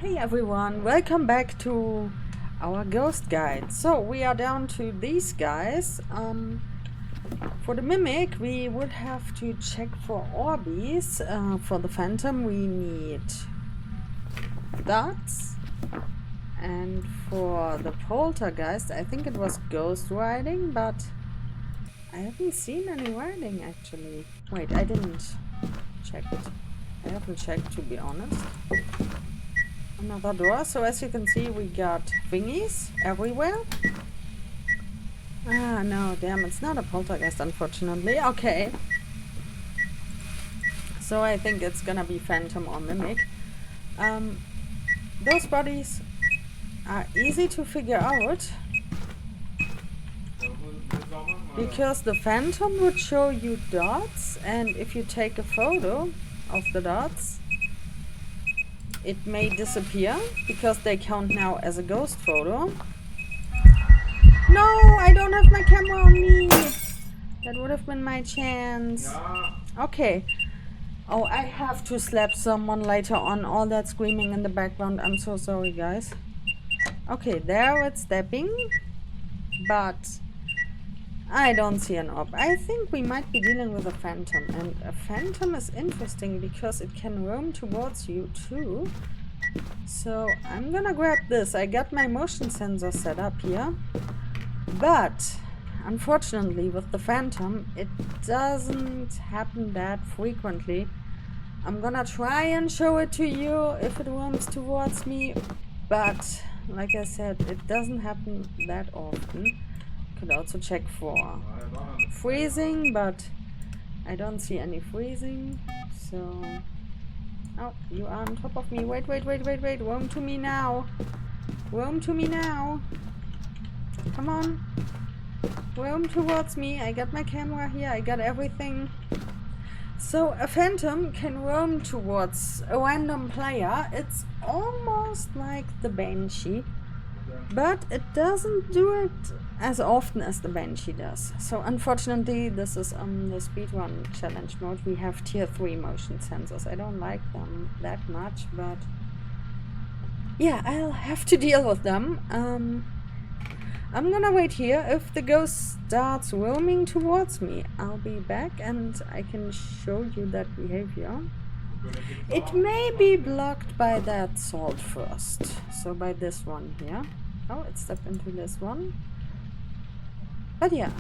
Hey everyone, welcome back to our ghost guide. So we are down to these guys. For the mimic we would have to check for orbies. For the phantom we need dots. And for the poltergeist I think it was ghost writing, but I haven't seen any writing actually. Wait, I didn't check it. I haven't checked, to be honest. Another door. So as you can see we got thingies everywhere. Ah no, damn, it's not a poltergeist unfortunately. Okay. So I think it's gonna be phantom or mimic. Those bodies are easy to figure out because the phantom would show you dots, and if you take a photo of the dots it may disappear because they count now as a ghost photo. No, I don't have my camera on me. That would have been my chance. Okay. Oh, I have to slap someone later on. All that screaming in the background. I'm so sorry, guys. Okay, there it's stepping. But I don't see an orb. I think we might be dealing with a phantom. And a phantom is interesting because it can roam towards you too. So I'm gonna grab this. I got my motion sensor set up here. But unfortunately with the phantom it doesn't happen that frequently. I'm gonna try and show it to you if it roams towards me. But like I said, it doesn't happen that often. Could also check for freezing, but I don't see any freezing. So, oh, you are on top of me. Wait, roam to me now. Roam to me now. Come on, roam towards me. I got my camera here, I got everything. So a phantom can roam towards a random player. It's almost like the Banshee, but it doesn't do it as often as the Banshee does. So unfortunately this is on the speedrun challenge mode. We have tier 3 motion sensors. I don't like them that much, but yeah, I'll have to deal with them. I'm gonna wait here. If the ghost starts roaming towards me, I'll be back and I can show you that behavior. It may be blocked by that salt first. So by this one here. Oh, it stepped into this one. But yeah,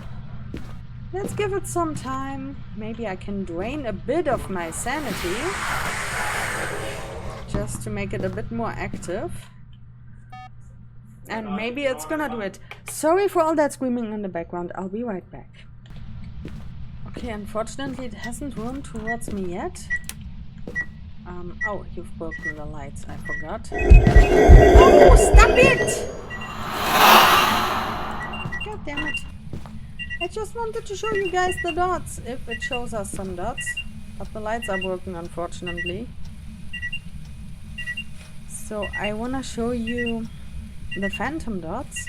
let's give it some time. Maybe I can drain a bit of my sanity just to make it a bit more active. And maybe it's gonna do it. Sorry for all that screaming in the background. I'll be right back. Okay, unfortunately it hasn't roamed towards me yet. Oh, you've broken the lights. I forgot. Oh, stop it! God damn it. I just wanted to show you guys the dots, if it shows us some dots. But the lights are broken, unfortunately. So I wanna show you the phantom dots.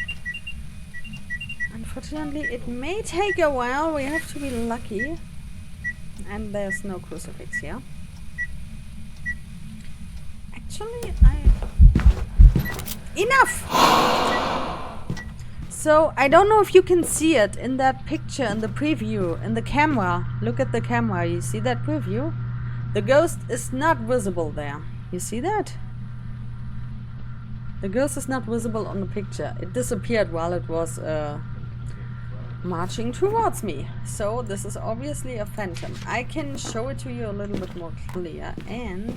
Unfortunately it may take a while. We have to be lucky. And there's no crucifix here. Actually Enough! So I don't know if you can see it in that picture, in the preview, in the camera. Look at the camera, you see that preview? The ghost is not visible there. You see that? The ghost is not visible on the picture. It disappeared while it was marching towards me. So this is obviously a phantom. I can show it to you a little bit more clear, and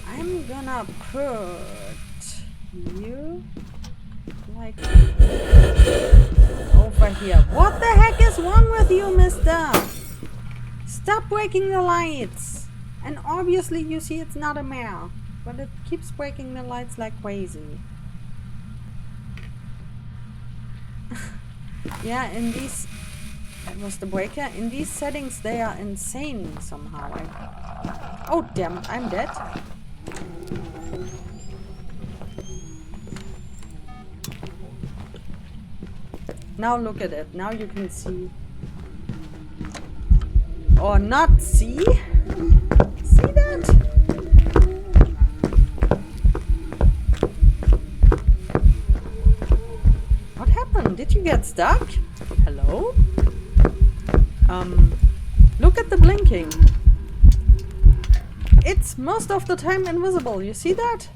I'm gonna put you like over here. What the heck is wrong with you, mister? Stop breaking the lights. And obviously you see it's not a mare, but it keeps breaking the lights like crazy. Yeah, in these... That was the breaker. In these settings they are insane somehow. Oh damn it, I'm dead. Now look at it. Now you can see. Or not see. See that? stuck? Hello? Look at the blinking. It's most of the time invisible. You see that?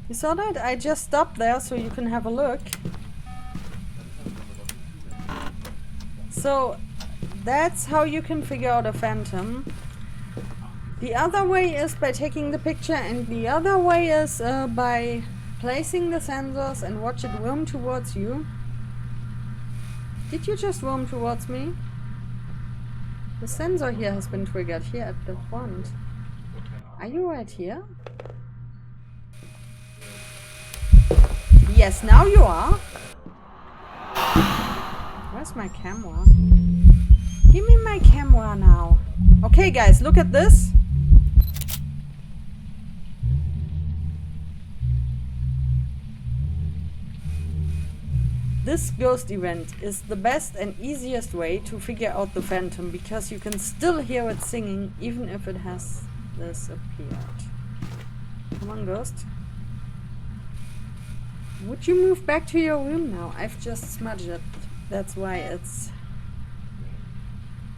You saw that? I just stopped there so you can have a look. So that's how you can figure out a phantom. The other way is by taking the picture, and the other way is by placing the sensors and watch it roam towards you. Did you just roam towards me? The sensor here has been triggered here at the front. Are you right here? Yes, now you are. Where's my camera? Give me my camera now. Okay guys, look at this. This ghost event is the best and easiest way to figure out the phantom, because you can still hear it singing even if it has disappeared. Come on, ghost. Would you move back to your room now? I've just smudged it. That's why it's...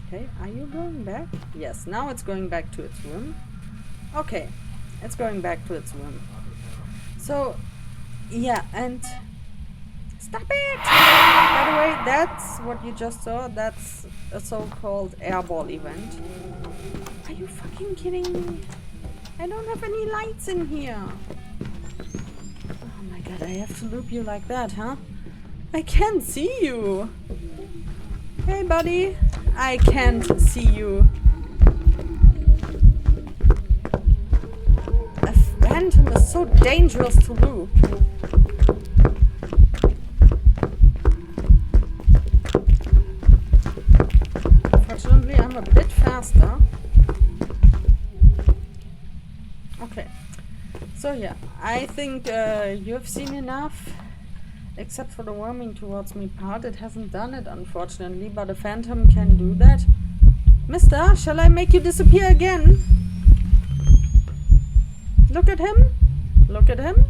Okay, are you going back? Yes, now it's going back to its room. Okay, it's going back to its room. So, yeah, and... Stop it! By the way, that's what you just saw. That's a so-called airball event. Are you fucking kidding me? I don't have any lights in here. Oh my god, I have to loop you like that, huh? I can't see you. Hey, buddy. I can't see you. A phantom is so dangerous to loop. Fortunately, I'm a bit faster. Okay. So yeah, I think you have seen enough. Except for the roaming towards me part. It hasn't done it, unfortunately, but a phantom can do that. Mister, shall I make you disappear again? Look at him. Look at him.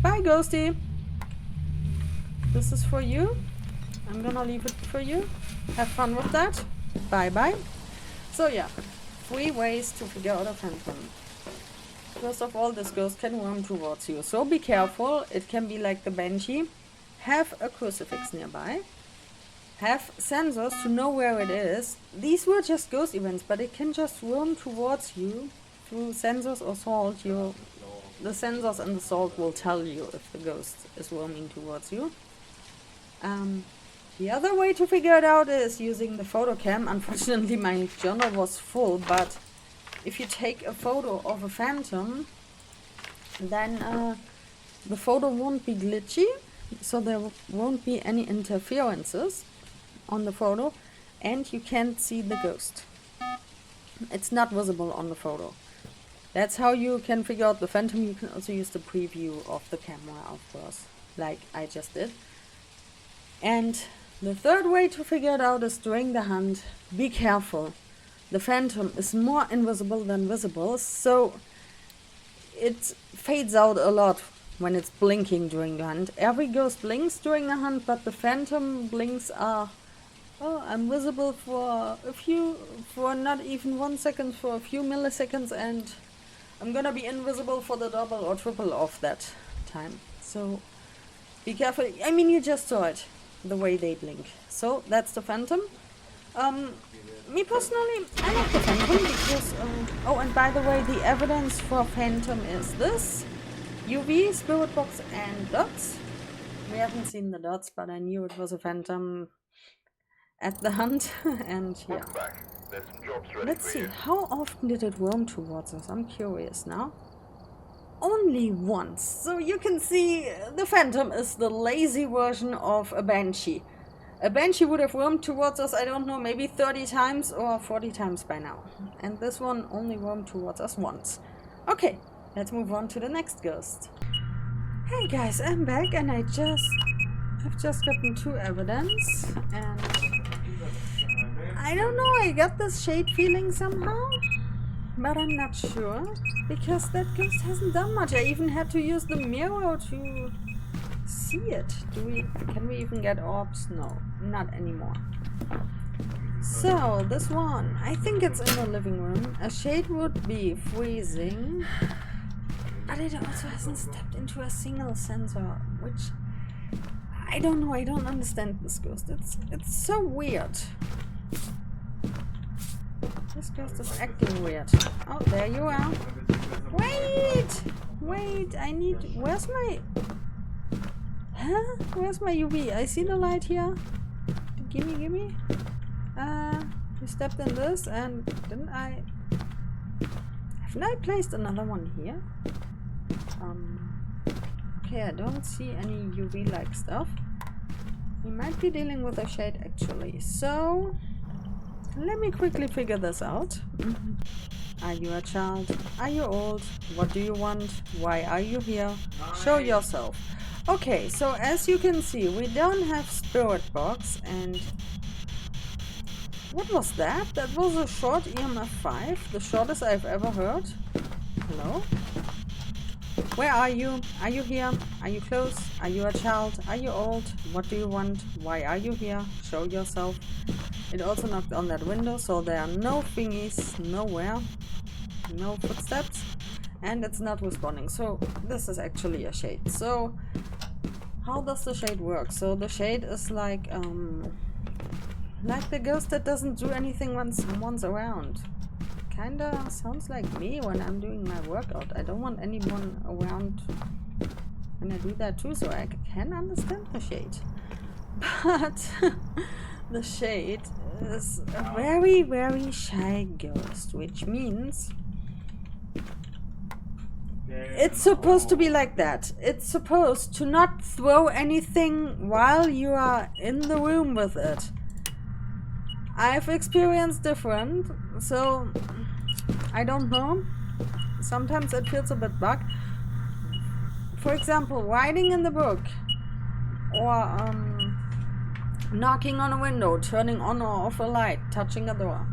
Bye, Ghosty. This is for you. I'm gonna leave it for you. Have fun with that. Bye-bye. So yeah, 3 ways to figure out a phantom. First of all, this ghost can roam towards you, so be careful. It can be like the banshee. Have a crucifix nearby. Have sensors to know where it is. These were just ghost events, but it can just roam towards you through sensors or salt. The sensors and the salt will tell you if the ghost is roaming towards you. The other way to figure it out is using the photo cam. Unfortunately, my journal was full, but if you take a photo of a phantom, then the photo won't be glitchy, so there won't be any interferences on the photo, and you can't see the ghost. It's not visible on the photo. That's how you can figure out the phantom. You can also use the preview of the camera, of course, like I just did. And the third way to figure it out is during the hunt. Be careful. The phantom is more invisible than visible, so it fades out a lot when it's blinking during the hunt. Every ghost blinks during the hunt, but the phantom blinks are invisible for not even 1 second, for a few milliseconds, and I'm gonna be invisible for the double or triple of that time. So be careful. I mean, you just saw it, the way they blink. So that's the phantom. Me personally, I like the phantom because, oh, and by the way, the evidence for phantom is this. UV, spirit box, and dots. We haven't seen the dots, but I knew it was a phantom at the hunt, and yeah. Let's see, how often did it roam towards us? I'm curious now. Only once. So you can see the phantom is the lazy version of a banshee. A banshee would have roamed towards us, I don't know, maybe 30 times or 40 times by now. And this one only roamed towards us once. Okay, let's move on to the next ghost. Hey guys, I'm back, and I've just gotten 2 evidence, and I don't know, I got this shade feeling somehow, but I'm not sure, because that ghost hasn't done much. I even had to use the mirror to see it. Can we even get orbs? No, not anymore. So, this one, I think it's in the living room. A shade would be freezing, but it also hasn't stepped into a single sensor, which I don't know, I don't understand this ghost. It's so weird. This ghost is acting weird. Oh, there you are. Wait, I need, where's my, where's my UV? I see the light here. Gimme. We stepped in this, and haven't I placed another one here? Okay, I don't see any UV-like stuff. We might be dealing with a shade actually, so let me quickly figure this out. Are you a child? Are you old? What do you want? Why are you here? Show yourself. Okay, so as you can see, we don't have spirit box, and what was that? That was a short EMF 5, the shortest I've ever heard. Hello? Where are you? Are you here? Are you close? Are you a child? Are you old? What do you want? Why are you here? Show yourself. It also knocked on that window, so there are no thingies nowhere. No footsteps. And it's not responding. So this is actually a shade. So how does the shade work? So the shade is like the ghost that doesn't do anything when someone's around. Kinda sounds like me when I'm doing my workout. I don't want anyone around when I do that too, so I can understand the shade. But the shade is a very, very shy ghost, which means it's supposed to be like that. It's supposed to not throw anything while you are in the room with it. I've experienced different, so I don't know. Sometimes it feels a bit bugged. For example, writing in the book, or knocking on a window, turning on or off a light, touching a door.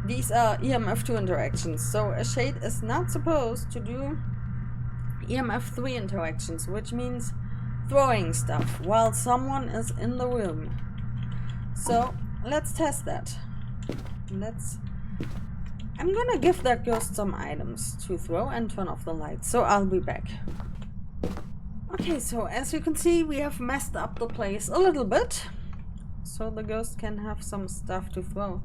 These are EMF 2 interactions, so a shade is not supposed to do EMF 3 interactions, which means throwing stuff while someone is in the room. So let's test that. I'm gonna give that ghost some items to throw and turn off the lights, so I'll be back. Okay, so as you can see, we have messed up the place a little bit, so the ghost can have some stuff to throw.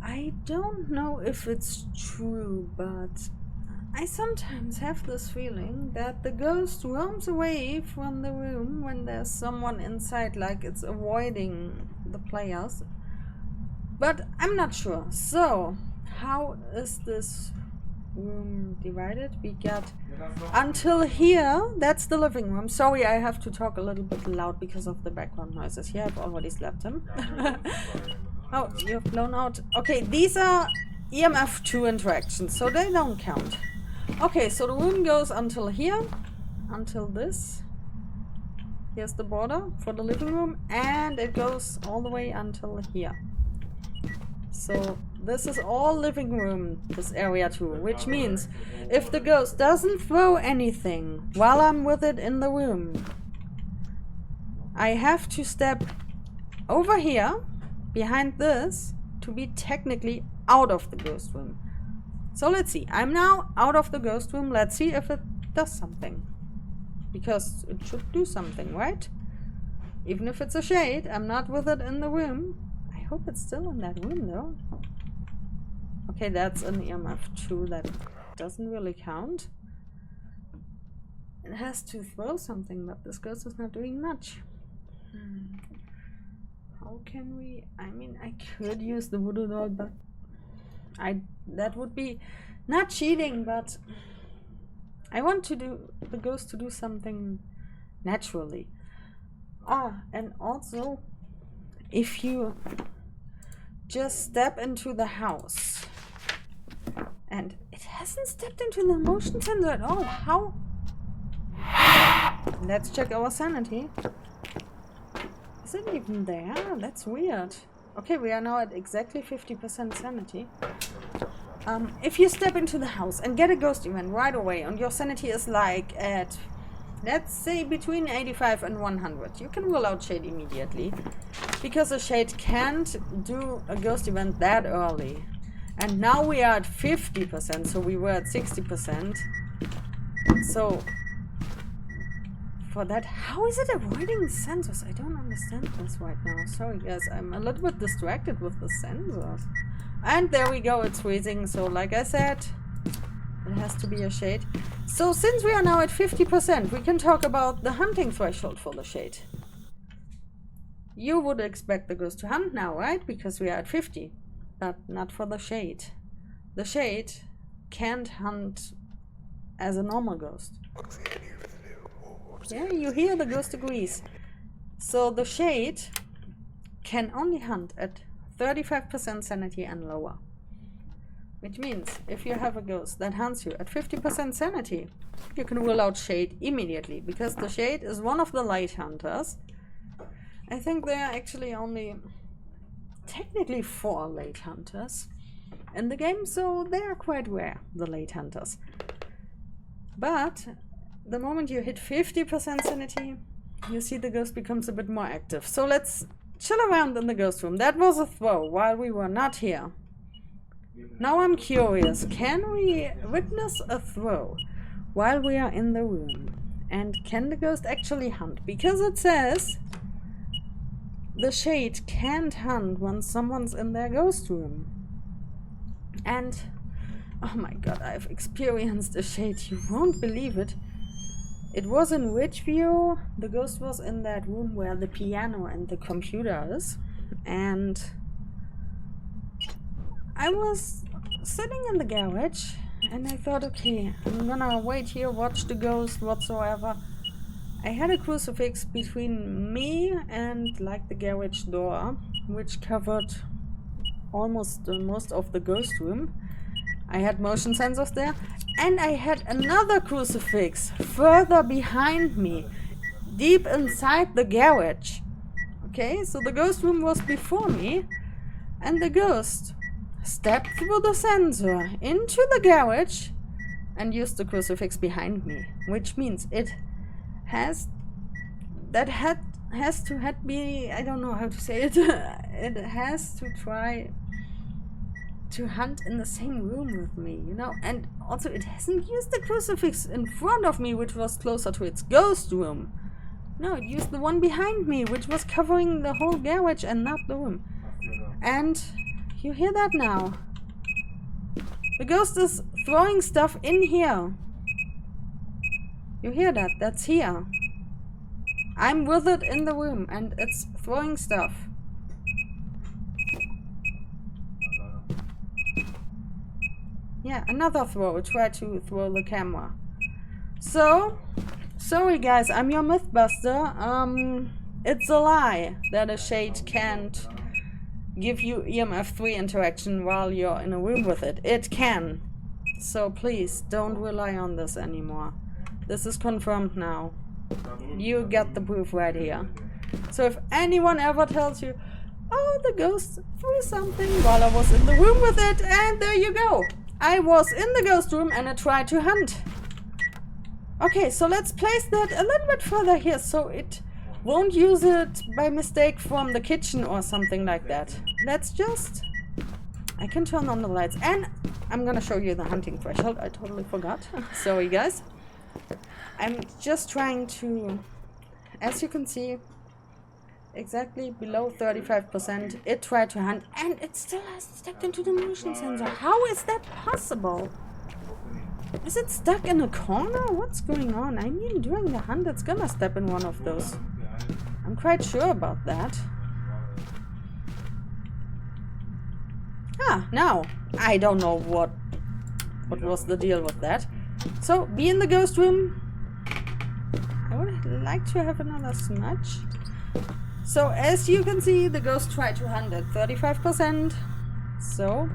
I don't know if it's true, but I sometimes have this feeling that the ghost roams away from the room when there's someone inside, like it's avoiding the players. But I'm not sure. So, how is this room divided? We got until here, that's the living room. Sorry, I have to talk a little bit loud because of the background noises. Here, I've already slapped him. Oh, you've blown out. Okay, these are EMF 2 interactions, so they don't count. Okay, so the room goes until here, until this. Here's the border for the living room, and it goes all the way until here. So this is all living room, this area too, which means if the ghost doesn't throw anything while I'm with it in the room, I have to step over here, behind this, to be technically out of the ghost room. So let's see, I'm now out of the ghost room. Let's see if it does something. Because it should do something, right? Even if it's a shade, I'm not with it in the room. I hope it's still in that room though. Okay, that's an EMF 2, that doesn't really count. It has to throw something, but this ghost is not doing much. How can we... I mean, I could use the voodoo doll, but that would be not cheating, but I want to do the ghost to do something naturally. And also, if you just step into the house, and it hasn't stepped into the motion sensor at all. How? Let's check our sanity. Is it even there? That's weird. Okay, we are now at exactly 50% sanity. If you step into the house and get a ghost event right away, and your sanity is like at Let's say between 85 and 100. You can rule out shade immediately. Because a shade can't do a ghost event that early. And now we are at 50%, so we were at 60%. So, for that, how is it avoiding sensors? I don't understand this right now. Sorry guys, I'm a little bit distracted with the sensors. And there we go, it's freezing. So like I said, it has to be a shade. So since we are now at 50%, we can talk about the hunting threshold for the shade. You would expect the ghost to hunt now, right? Because we are at 50. But not for the shade. The shade can't hunt as a normal ghost. Yeah, you hear the ghost agrees. So the shade can only hunt at 35% sanity and lower. Which means if you have a ghost that hunts you at 50% sanity, you can rule out shade immediately, because the shade is one of the light hunters. I think there are actually only technically 4 late hunters in the game, so they are quite rare, the late hunters. But the moment you hit 50% sanity, you see the ghost becomes a bit more active. So let's chill around in the ghost room. That was a throw while we were not here. Now I'm curious, can we witness a throw while we are in the room? And can the ghost actually hunt? Because it says the shade can't hunt when someone's in their ghost room. And, oh my god, I've experienced a shade, you won't believe it. It was in Ridgeview. The ghost was in that room where the piano and the computer is. And I was sitting in the garage and I thought, okay, I'm gonna wait here, watch the ghost whatsoever. I had a crucifix between me and like the garage door, which covered almost most of the ghost room. I had motion sensors there, and I had another crucifix further behind me, deep inside the garage. Okay, so the ghost room was before me, and the ghost stepped through the sensor into the garage and used the crucifix behind me, which means it has to be, I don't know how to say it, it has to try to hunt in the same room with me, you know, and also it hasn't used the crucifix in front of me, which was closer to its ghost room. No, it used the one behind me, which was covering the whole garage and not the room. And you hear that now. The ghost is throwing stuff in here. You hear that? That's here. I'm with it in the room and it's throwing stuff. Yeah, another throw. Try to throw the camera. So, sorry guys, I'm your Mythbuster. It's a lie that a shade can't give you EMF 3 interaction while you're in a room with it. It can. So please, don't rely on this anymore. This is confirmed now. You get the proof right here. So if anyone ever tells you, oh, the ghost threw something while I was in the room with it, and there you go. I was in the ghost room and I tried to hunt. Okay, so let's place that a little bit further here so it won't use it by mistake from the kitchen or something like that. Let's just... I can turn on the lights and I'm gonna show you the hunting threshold. I totally forgot. Sorry guys. I'm just trying to... As you can see, exactly below 35%, it tried to hunt and it still has stuck into the motion sensor. How is that possible? Is it stuck in a corner? What's going on? I mean, during the hunt, it's gonna step in one of those. I'm quite sure about that. Ah, now, I don't know what was the deal with that. So, be in the ghost room. I would like to have another smudge. So, as you can see, the ghost tried to hunt at 35%. So,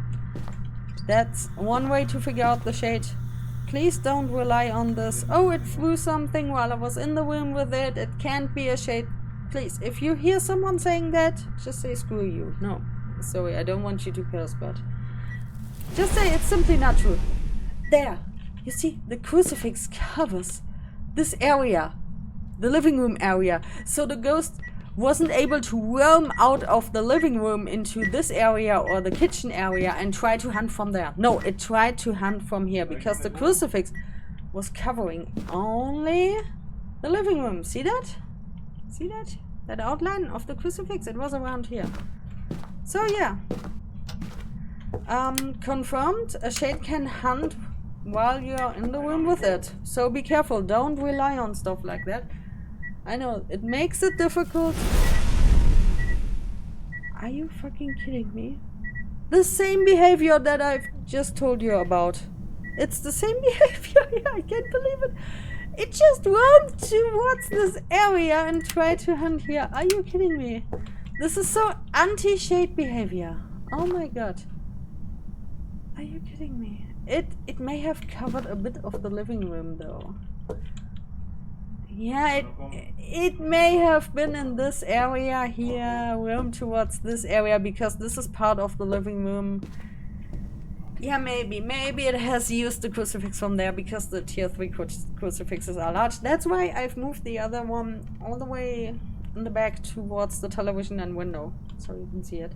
that's one way to figure out the shade. Please don't rely on this. Oh, it threw something while I was in the room with it. It can't be a shade. Please, if you hear someone saying that, just say screw you. No, sorry, I don't want you to curse, but just say it's simply not true. There, you see, the crucifix covers this area the living room area. So the ghost wasn't able to roam out of the living room into this area or the kitchen area and try to hunt from there. No, it tried to hunt from here because the crucifix was covering only the living room. See that? See that? That outline of the crucifix? It was around here. So yeah. Confirmed, a shade can hunt while you're in the room with it. So be careful, don't rely on stuff like that. I know, it makes it difficult. Are you fucking kidding me? The same behavior that I've just told you about. It's the same behavior. Yeah, I can't believe it. It just roamed towards this area and tried to hunt here. Are you kidding me? This is so anti-shade behavior. Oh my god. Are you kidding me? It may have covered a bit of the living room though. Yeah, it may have been in this area here, roam towards this area because this is part of the living room. Yeah, maybe it has used the crucifix from there because the tier 3 crucifixes are large. That's why I've moved the other one all the way in the back towards the television and window, so you can see it.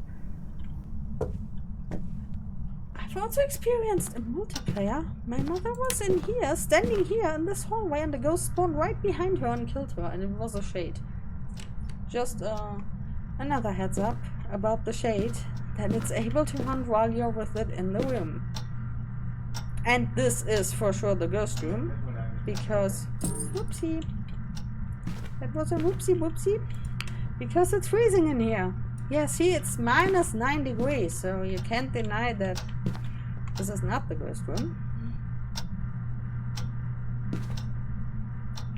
I've also experienced a multiplayer. My mother was in here, standing here in this hallway, and the ghost spawned right behind her and killed her, and it was a shade. Just another heads up about the shade, that it's able to hunt while you're with it in the room. And this is for sure the ghost room, because, whoopsie, that was a whoopsie, because it's freezing in here. Yeah, see, it's -9 degrees, so you can't deny that this is not the ghost room.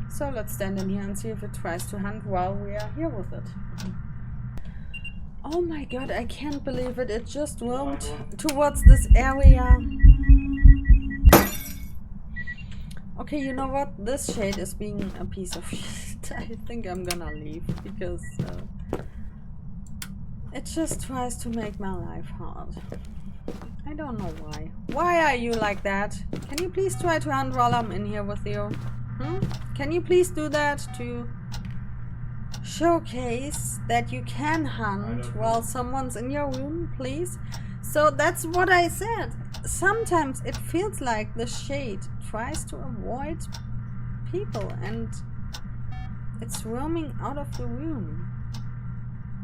So let's stand in here and see if it tries to hunt while we are here with it. Oh my god, I can't believe it. It just roamed towards this area. Okay, you know what? This shade is being a piece of shit. I think I'm gonna leave because it just tries to make my life hard. I don't know why. Why are you like that? Can you please try to hunt while I'm in here with you? Can you please do that to showcase that you can hunt while someone's in your room, please? So that's what I said. Sometimes it feels like the shade tries to avoid people and it's roaming out of the room.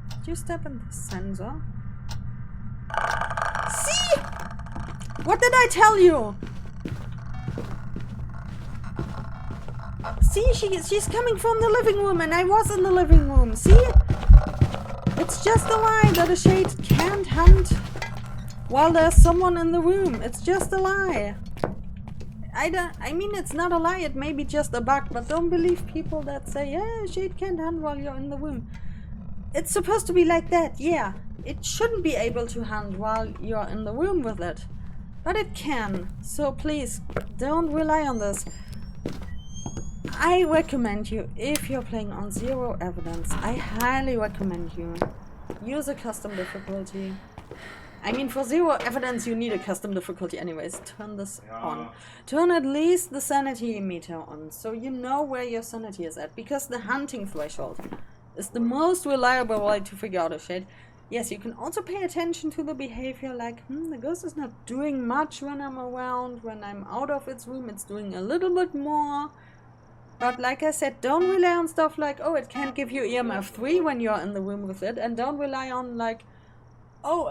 Did you step in the sensor? See? What did I tell you? See, she's coming from the living room and I was in the living room. See? It's just a lie that a shade can't hunt while there's someone in the room. It's just a lie. I mean, it's not a lie. It may be just a bug, but don't believe people that say, yeah, shade can't hunt while you're in the room. It's supposed to be like that, yeah. It shouldn't be able to hunt while you're in the room with it. But it can. So please, don't rely on this. I recommend you, if you're playing on 0 evidence, I highly recommend you use a custom difficulty. I mean, for 0 evidence you need a custom difficulty anyways. Turn this on. Turn at least the sanity meter on, so you know where your sanity is at. Because the hunting threshold is the most reliable way to figure out a shade. Yes, you can also pay attention to the behavior, like, the ghost is not doing much when I'm around. When I'm out of its room, it's doing a little bit more. But like I said, don't rely on stuff like, oh, it can't give you EMF 3 when you're in the room with it. And don't rely on, like, oh,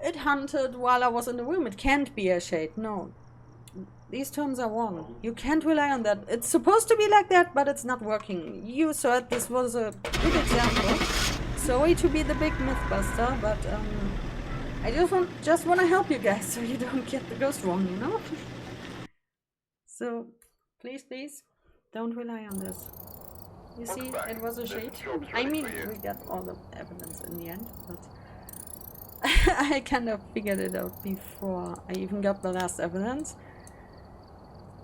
it hunted while I was in the room. It can't be a shade. No. These terms are wrong. You can't rely on that. It's supposed to be like that, but it's not working. You said this was a good example. Sorry to be the big mythbuster, but I just want to help you guys so you don't get the ghost wrong, you know? So, please, don't rely on this. You see, it was a shade. I mean, we got all the evidence in the end, but I kind of figured it out before I even got the last evidence.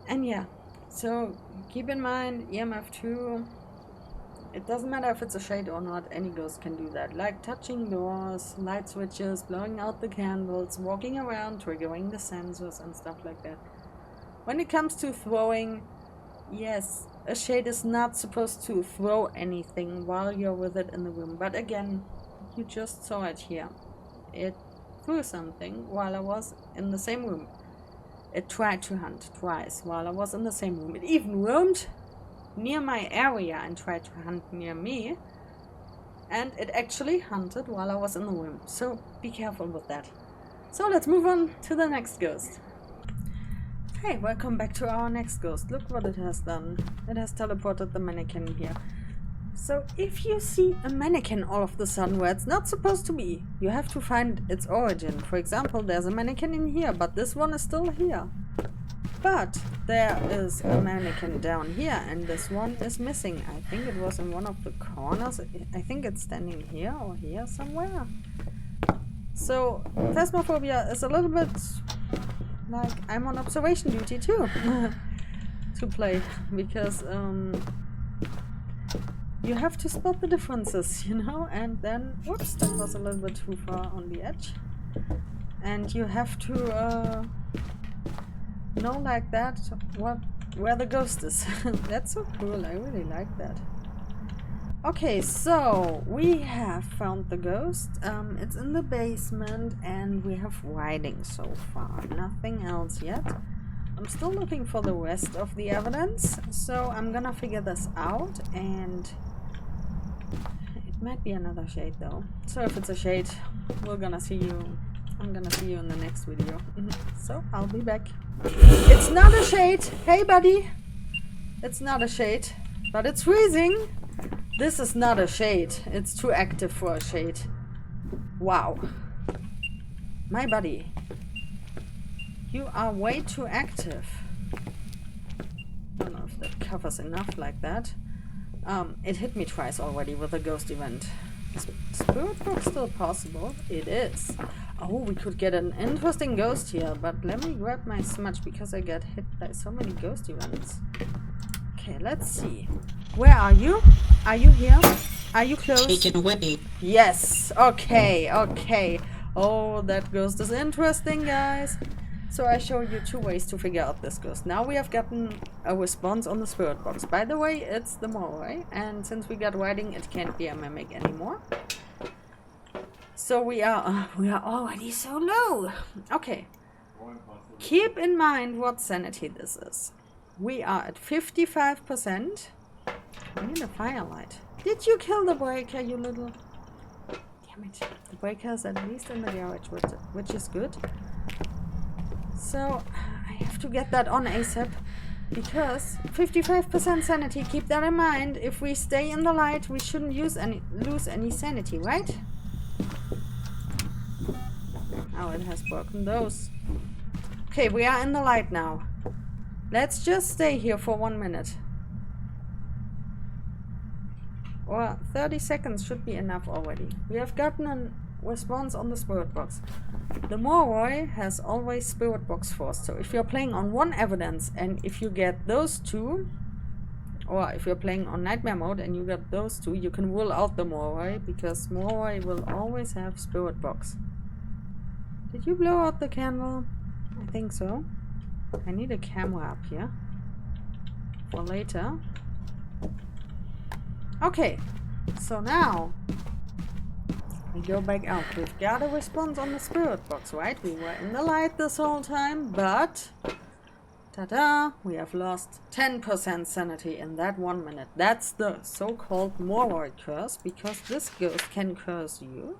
And yeah, so keep in mind, EMF 2, it doesn't matter if it's a shade or not, any ghost can do that. Like touching doors, light switches, blowing out the candles, walking around, triggering the sensors and stuff like that. When it comes to throwing, yes, a shade is not supposed to throw anything while you're with it in the room. But again, you just saw it here. It threw something while I was in the same room. It tried to hunt twice while I was in the same room. It even roamed near my area and tried to hunt near me. And it actually hunted while I was in the room. So be careful with that. So let's move on to the next ghost. Hey, welcome back to our next ghost. Look what it has done. It has teleported the mannequin here. So if you see a mannequin all of the sudden where it's not supposed to be, you have to find its origin. For example, there's a mannequin in here, but this one is still here. But there is a mannequin down here and this one is missing. I think it was in one of the corners. I think it's standing here or here somewhere. So Phasmophobia is a little bit like I'm on observation duty too to play, because you have to spot the differences, you know, and then whoops, that was a little bit too far on the edge. And you have to know like that where the ghost is. That's so cool, I really like that. Okay, so we have found the ghost. It's in the basement and we have writing so far, nothing else yet. I'm still looking for the rest of the evidence, so I'm gonna figure this out. And it might be another shade though, so if it's a shade, I'm gonna see you in the next video. So I'll be back. It's not a shade. Hey buddy, it's not a shade, but it's freezing. This is not a shade. It's too active for a shade. Wow. My buddy, you are way too active. I don't know if that covers enough like that. It hit me twice already with a ghost event. Is Spirit Box still possible? It is. Oh, we could get an interesting ghost here, but let me grab my smudge because I get hit by so many ghost events. Okay, let's see. Where are you? Are you here? Are you close? Taken away. Yes. Okay, okay. Oh, that ghost is interesting, guys. So I show you two ways to figure out this ghost. Now we have gotten a response on the spirit box. By the way, it's the Moroi, and since we got writing, it can't be a mimic anymore. So we are already so low. Okay. Keep in mind what sanity this is. We are at 55%. I need a firelight. Did you kill the breaker, you little... Damn it. The breaker is at least in the garage, which is good. So, I have to get that on ASAP. Because 55% sanity, keep that in mind. If we stay in the light, we shouldn't lose any sanity, right? Oh, it has broken those. Okay, we are in the light now. Let's just stay here for 1 minute. Or 30 seconds should be enough already. We have gotten a response on the spirit box. The Moroi has always spirit box force. So if you're playing on one evidence and if you get those two, or if you're playing on nightmare mode and you get those two, you can rule out the Moroi, because Moroi will always have spirit box. Did you blow out the candle? I think so. I need a camera up here for later. Okay, so now we go back out. We've got a response on the spirit box, right? We were in the light this whole time, but ta-da, we have lost 10% sanity in that 1 minute. That's the so-called Moroi curse, because this ghost can curse you.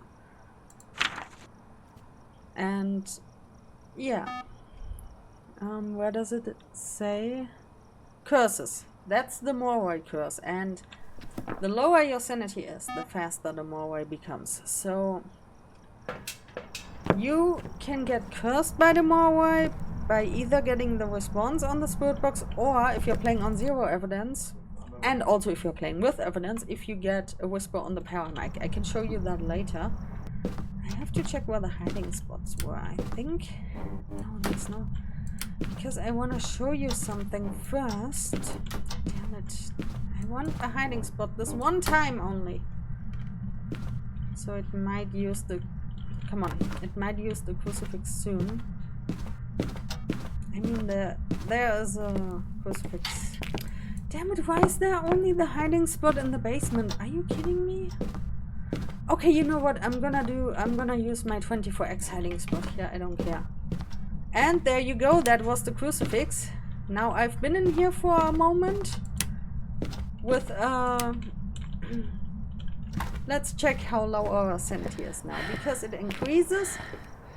And yeah. Where does it say? Curses. That's the Moroi curse, and the lower your sanity is, the faster the Moroi becomes. So you can get cursed by the Moroi by either getting the response on the spirit box, or if you're playing on zero evidence, and also if you're playing with evidence, if you get a whisper on the paramic. I can show you that later. I have to check where the hiding spots were. I think... No, there's no... Because I want to show you something first. Damn it. I want a hiding spot this one time only. So it might use the... Come on. It might use the crucifix soon. I mean, there is a crucifix. Damn it, why is there only the hiding spot in the basement? Are you kidding me? Okay, you know what I'm gonna do? I'm gonna use my 24x hiding spot. Yeah, I don't care. And there you go, that was the crucifix. Now I've been in here for a moment with let's check how low our sanity is now, because it increases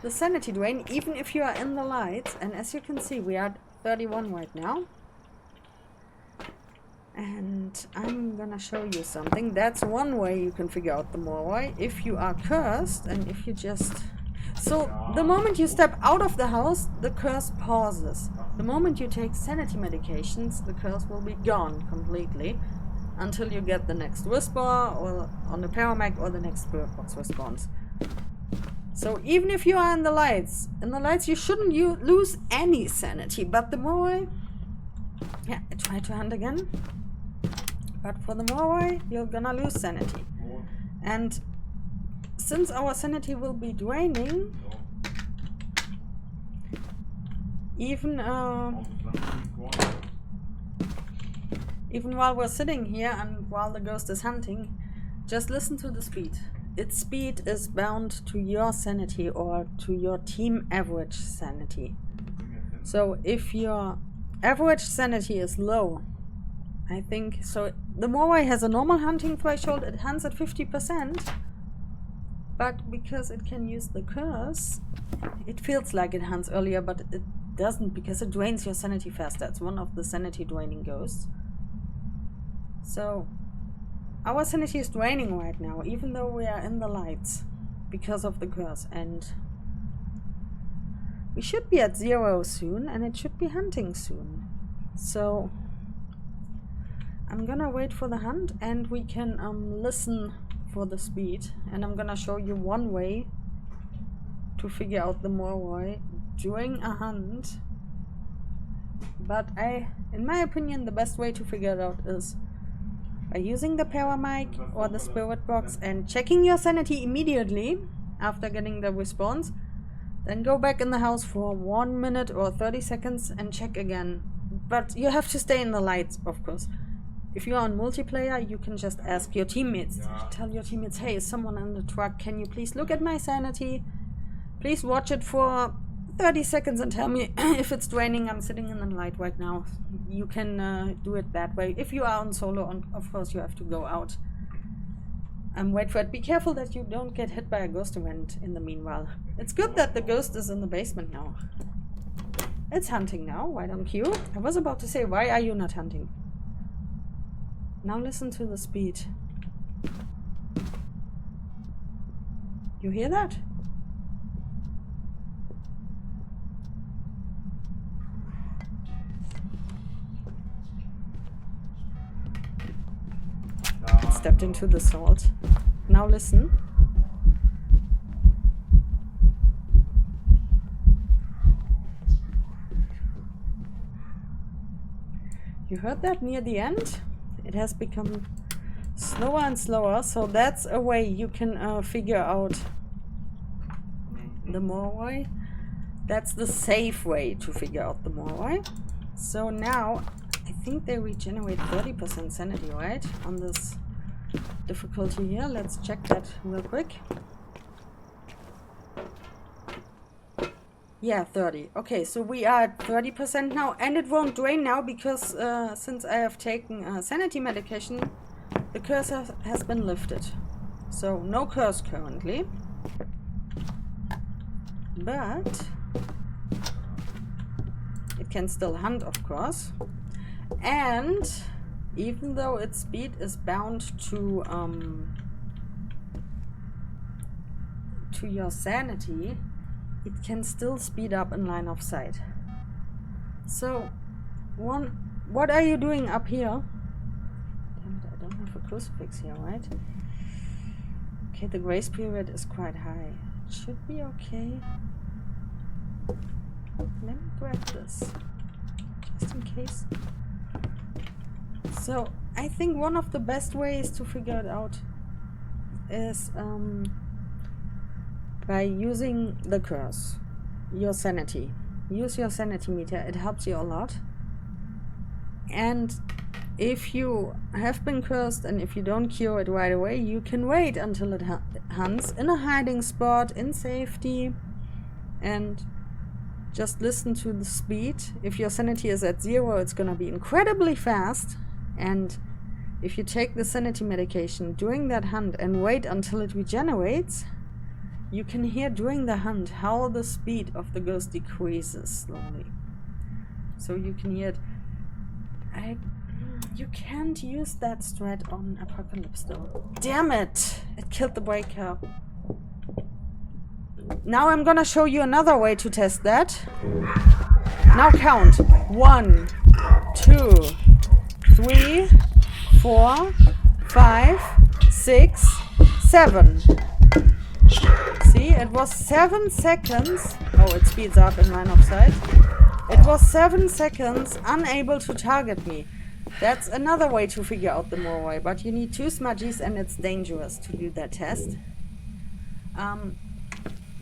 the sanity drain even if you are in the lights. And as you can see, we are at 31 right now. And I'm gonna show you something. That's one way you can figure out the Moroi. If you are cursed and if you just... So, the moment you step out of the house, the curse pauses. The moment you take sanity medications, the curse will be gone completely. Until you get the next whisper, or on the paramag, or the next spirit box response. So, even if you are in the lights you shouldn't lose any sanity. But the Moroi... Yeah, I try to hunt again. But for the Moroi, you're gonna lose sanity. And since our sanity will be draining, even while we're sitting here and while the ghost is hunting, just listen to the speed. Its speed is bound to your sanity or to your team average sanity. So if your average sanity is low, I think, so the Moroi has a normal hunting threshold, it hunts at 50%, but because it can use the curse, it feels like it hunts earlier, but it doesn't, because it drains your sanity faster. It's one of the sanity draining ghosts. So, our sanity is draining right now, even though we are in the lights, because of the curse, and we should be at 0 soon, and it should be hunting soon. So, I'm gonna wait for the hunt, and we can listen for the speed, and I'm gonna show you one way to figure out the Moroi during a hunt. But in my opinion, the best way to figure it out is by using the paramag or the spirit box and checking your sanity immediately after getting the response. Then go back in the house for 1 minute or 30 seconds and check again. But you have to stay in the lights, of course. If you are on multiplayer, you can just ask your teammates. Tell your teammates, hey, is someone in the truck? Can you please look at my sanity? Please watch it for 30 seconds and tell me if it's draining. I'm sitting in the light right now. You can do it that way. If you are on solo, of course you have to go out and wait for it. Be careful that you don't get hit by a ghost event in the meanwhile. It's good that the ghost is in the basement now. It's hunting now, right on cue. I was about to say, why are you not hunting? Now listen to the speed. You hear that? It stepped into the salt. Now listen. You heard that near the end? It has become slower and slower, so that's a way you can figure out the Moroi. That's the safe way to figure out the Moroi. So now, I think they regenerate 30% sanity, right? On this difficulty here. Let's check that real quick. Yeah, 30. Okay, so we are at 30% now, and it won't drain now because since I have taken sanity medication, the curse has been lifted. So, no curse currently. But it can still hunt, of course. And even though its speed is bound to your sanity, it can still speed up in line of sight. So, what are you doing up here? Damn it, I don't have a crucifix here, right? Okay, the grace period is quite high. It should be okay. Let me grab this, just in case. So, I think one of the best ways to figure it out is by using the curse, your sanity. Use your sanity meter, it helps you a lot. And if you have been cursed and if you don't cure it right away, you can wait until it hunts in a hiding spot in safety and just listen to the speed. If your sanity is at 0, it's gonna be incredibly fast, and if you take the sanity medication during that hunt and wait until it regenerates, you can hear during the hunt how the speed of the ghost decreases slowly. So you can hear it. You can't use that strat on Apocalypse though. Damn it! It killed the breaker. Now I'm gonna show you another way to test that. Now count. 1, 2, 3, 4, 5, 6, 7. See, it was 7 seconds. Oh, it speeds up in line of sight. It was 7 seconds unable to target me. That's another way to figure out the Moroi, but you need 2 smudgies and it's dangerous to do that test.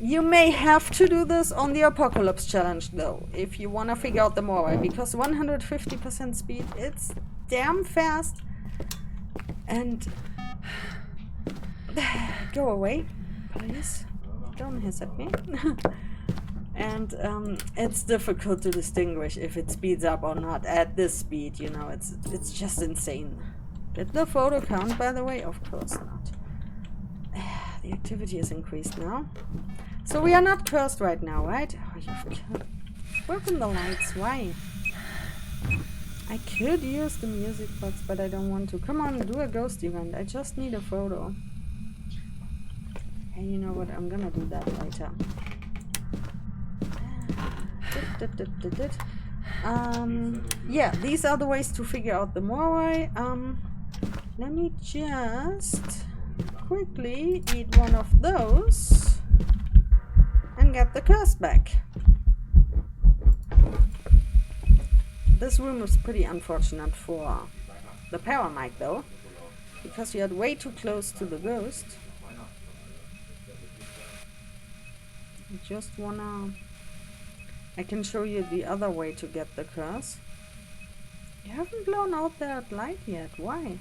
You may have to do this on the Apocalypse challenge though, if you want to figure out the Moroi, because 150% speed, it's damn fast. And go away, please. Don't hiss at me. And it's difficult to distinguish if it speeds up or not at this speed, you know, it's just insane. Did the photo count, by the way? Of course not. The activity is increased now. So we are not cursed right now, right? Oh, you've broken the lights, why? I could use the music box, but I don't want to. Come on, do a ghost event. I just need a photo. Hey, you know what? I'm gonna do that later. Yeah, these are the ways to figure out the Moroi. Let me just quickly eat one of those and get the curse back. This room is pretty unfortunate for the power mic though, because you are way too close to the ghost. I just wanna... I can show you the other way to get the curse. You haven't blown out that light yet. Why?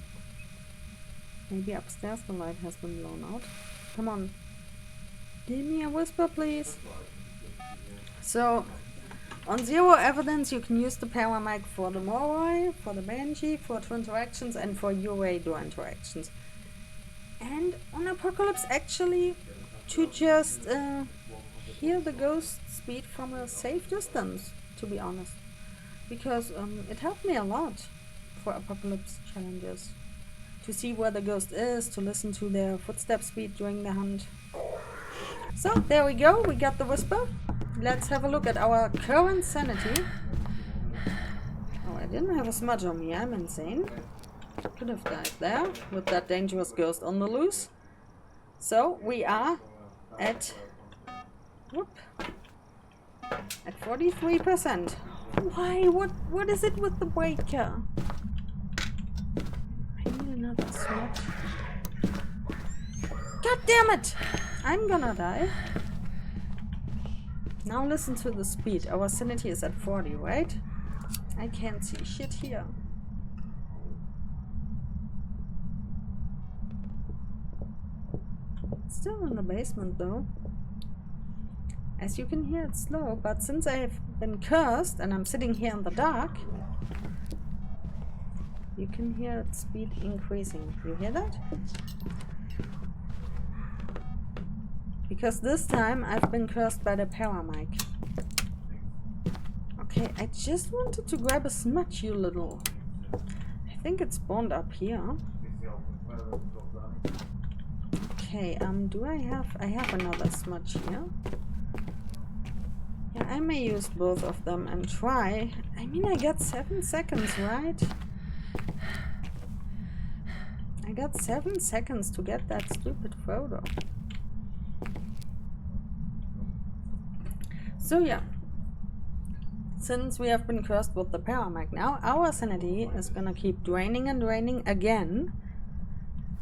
Maybe upstairs the light has been blown out. Come on. Give me a whisper, please. So, on 0 evidence, you can use the power mic for the Moroi, for the Banshee, for 2 interactions, and for UA door interactions. And on Apocalypse, actually, to just hear the ghost speed from a safe distance, to be honest. Because it helped me a lot for Apocalypse challenges. To see where the ghost is, to listen to their footstep speed during the hunt. So, there we go, we got the whisper. Let's have a look at our current sanity. Oh, I didn't have a smudge on me, I'm insane. Could have died there, with that dangerous ghost on the loose. So, we are at... Whoop. At 43%. Why? What is it with the breaker? I need another switch. God damn it! I'm gonna die. Now listen to the speed. Our sanity is at 40, right? I can't see shit here. Still in the basement though. As you can hear, it's slow, but since I have been cursed and I'm sitting here in the dark, you can hear its speed increasing. You hear that? Because this time I've been cursed by the power mic. Okay, I just wanted to grab a smudge, you little... I think it's spawned up here. Okay, do I have another smudge here. Yeah, I may use both of them and try. I mean, I got 7 seconds, right? I got 7 seconds to get that stupid photo. So yeah, since we have been cursed with the power mic now, our sanity is gonna keep draining and draining again.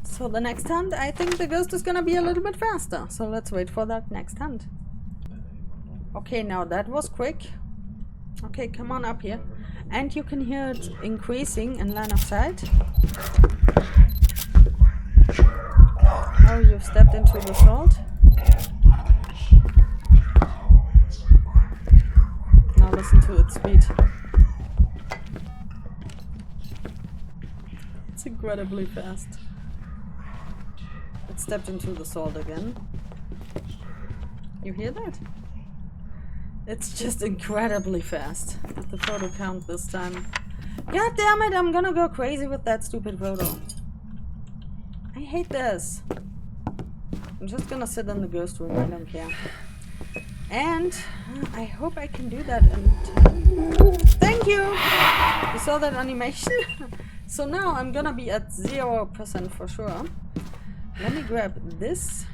So the next hunt, I think the ghost is gonna be a little bit faster. So let's wait for that next hunt. Okay, now that was quick. Okay, come on up here. And you can hear it increasing in line of sight. Oh, you've stepped into the salt. Now listen to its speed. It's incredibly fast. It stepped into the salt again. You hear that? It's just incredibly fast. At the photo count this time. God damn it, I'm gonna go crazy with that stupid photo. I hate this. I'm just gonna sit in the ghost room, I don't care. And I hope I can do that in time. Thank you! You saw that animation? So now I'm gonna be at 0% for sure. Let me grab this.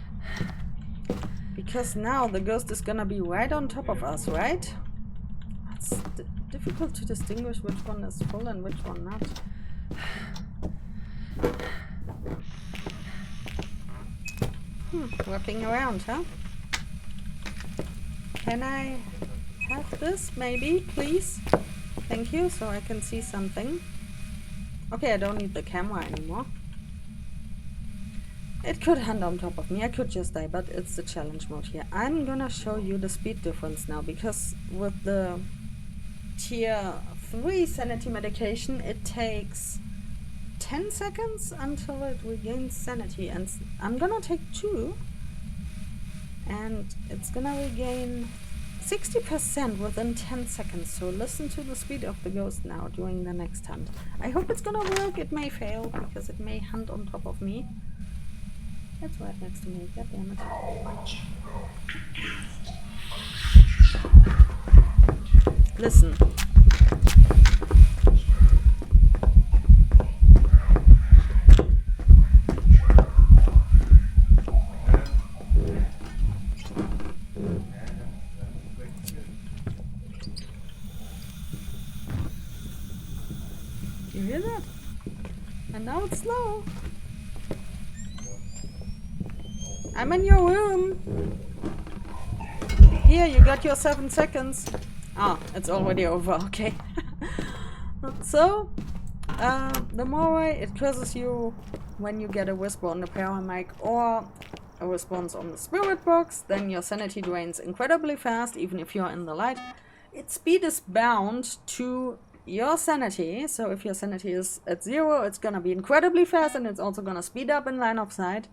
Because now the ghost is gonna be right on top of us, right? It's difficult to distinguish which one is full and which one not. Walking around, huh? Can I have this, maybe, please? Thank you, so I can see something. Okay, I don't need the camera anymore. It could hunt on top of me, I could just die, but it's the challenge mode here. I'm gonna show you the speed difference now, because with the tier 3 sanity medication, it takes 10 seconds until it regains sanity, and I'm gonna take 2. And it's gonna regain 60% within 10 seconds. So listen to the speed of the ghost now during the next hunt. I hope it's gonna work. It may fail because it may hunt on top of me. It's right next to me. God damn it. Listen. You hear that? And now it's slow. I'm in your room. Here, you got your 7 seconds. Ah, it's already over, okay. So, the Moroi, it curses you when you get a whisper on the power mic or a response on the spirit box. Then your sanity drains incredibly fast, even if you're in the light. Its speed is bound to your sanity, so if your sanity is at 0, it's gonna be incredibly fast, and it's also gonna speed up in line of sight.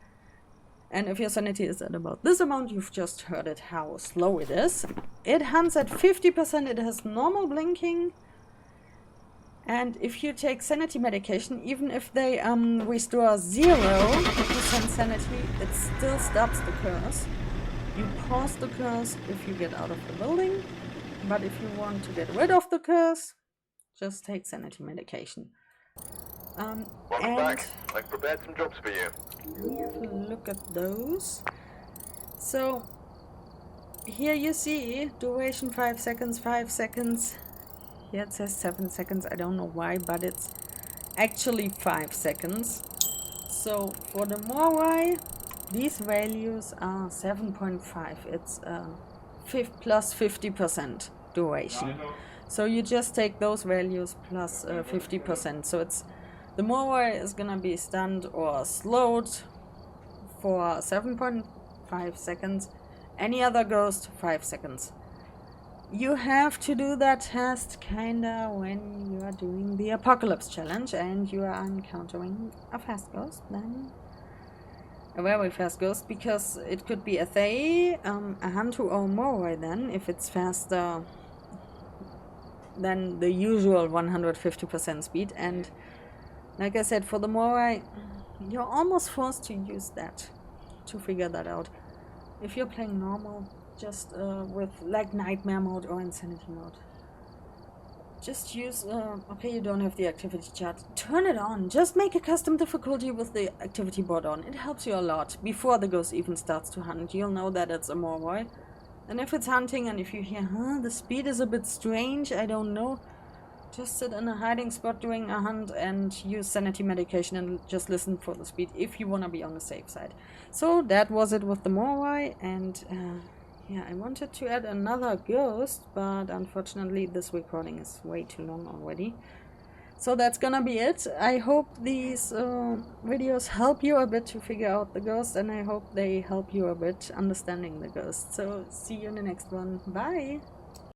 And if your sanity is at about this amount, you've just heard it how slow it is. It hunts at 50%, it has normal blinking. And if you take sanity medication, even if they restore 0% sanity, it still stops the curse. You pause the curse if you get out of the building, but if you want to get rid of the curse, just take sanity medication. Welcome back. I've prepared some jobs for you. Let me have a look at those. So, here you see duration 5 seconds, 5 seconds. Here it says 7 seconds, I don't know why, but it's actually 5 seconds. So, for the Moroi, these values are 7.5. It's plus 50% duration. So you just take those values plus 50%. So it's the Moroi is gonna be stunned or slowed for 7.5 seconds. Any other ghost, 5 seconds. You have to do that test kinda when you are doing the Apocalypse Challenge and you are encountering a fast ghost, then a very fast ghost, because it could be a Thay, a Hantu or a Moroi then, if it's faster than the usual 150% speed. And like I said, for the Moroi, you're almost forced to use that to figure that out. If you're playing normal, just with like Nightmare mode or Insanity mode, just use, okay, you don't have the activity chart, turn it on, just make a custom difficulty with the activity board on. It helps you a lot. Before the ghost even starts to hunt, you'll know that it's a Moroi. And if it's hunting and if you hear, the speed is a bit strange, I don't know, just sit in a hiding spot during a hunt and use sanity medication and just listen for the speed if you want to be on the safe side. So that was it with the Moroi, and Yeah, I wanted to add another ghost, but unfortunately this recording is way too long already. So that's gonna be it. I hope these videos help you a bit to figure out the ghost, and I hope they help you a bit understanding the ghost. So see you in the next one. Bye!